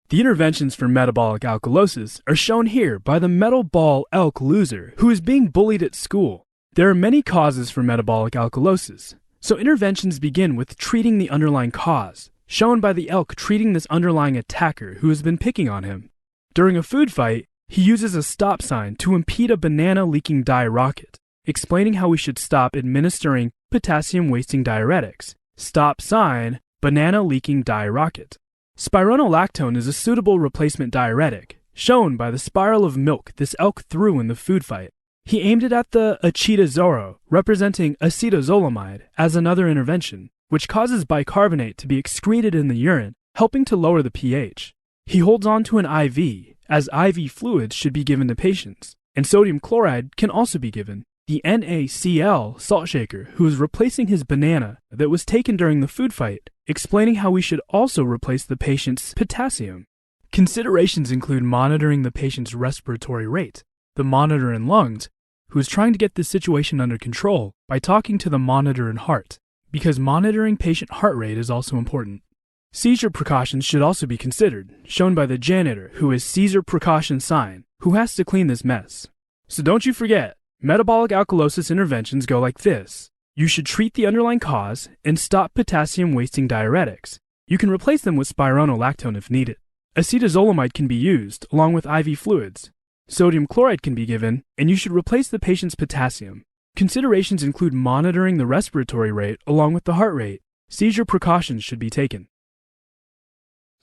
The interventions for metabolic alkalosis are shown here by the metal ball elk loser who is being bullied at school. There are many causes for metabolic alkalosis, so interventions begin with treating the underlying cause, shown by the elk treating this underlying attacker who has been picking on him. During a food fight, he uses a stop sign to impede a banana-leaking dye rocket, explaining how we should stop administering potassium-wasting diuretics. Stop sign, banana-leaking dye rocket. Spironolactone is a suitable replacement diuretic, shown by the spiral of milk this elk threw in the food fight. He aimed it at the acetazoro, representing acetazolamide, as another intervention, which causes bicarbonate to be excreted in the urine, helping to lower the pH. He holds on to an IV, as IV fluids should be given to patients, and sodium chloride can also be given. The NaCl salt shaker who is replacing his banana that was taken during the food fight, explaining how we should also replace the patient's potassium. Considerations include monitoring the patient's respiratory rate, the monitor in lungs, who is trying to get this situation under control by talking to the monitor in heart, because monitoring patient heart rate is also important. Seizure precautions should also be considered, shown by the janitor who is seizure precaution sign, who has to clean this mess. So don't you forget, metabolic alkalosis interventions go like this. You should treat the underlying cause and stop potassium-wasting diuretics. You can replace them with spironolactone if needed. Acetazolamide can be used, along with IV fluids. Sodium chloride can be given, and you should replace the patient's potassium. Considerations include monitoring the respiratory rate along with the heart rate. Seizure precautions should be taken.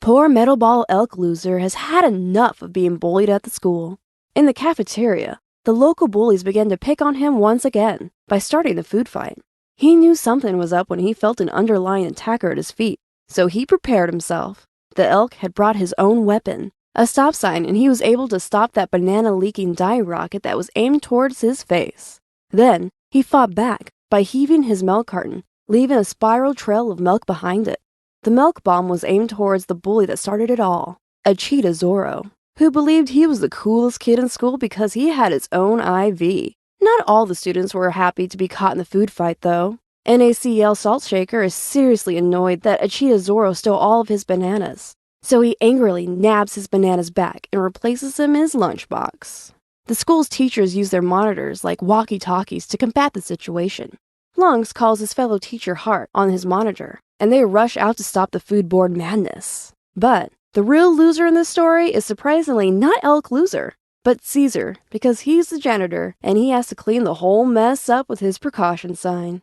Poor metal ball elk loser has had enough of being bullied at the school. In the cafeteria, the local bullies began to pick on him once again by starting the food fight. He knew something was up when he felt an underlying attacker at his feet, so he prepared himself. The elk had brought his own weapon, a stop sign, and he was able to stop that banana-leaking dye rocket that was aimed towards his face. Then, he fought back by heaving his milk carton, leaving a spiral trail of milk behind it. The milk bomb was aimed towards the bully that started it all, Acetazoro, who believed he was the coolest kid in school because he had his own IV. Not all the students were happy to be caught in the food fight, though. NaCl salt shaker is seriously annoyed that Acetazoro stole all of his bananas, so he angrily nabs his bananas back and replaces them in his lunchbox. The school's teachers use their monitors like walkie-talkies to combat the situation. Lungs calls his fellow teacher Hart on his monitor, and they rush out to stop the foodborne madness. But the real loser in this story is surprisingly not Elk Loser, but Caesar, because he's the janitor and he has to clean the whole mess up with his precaution sign.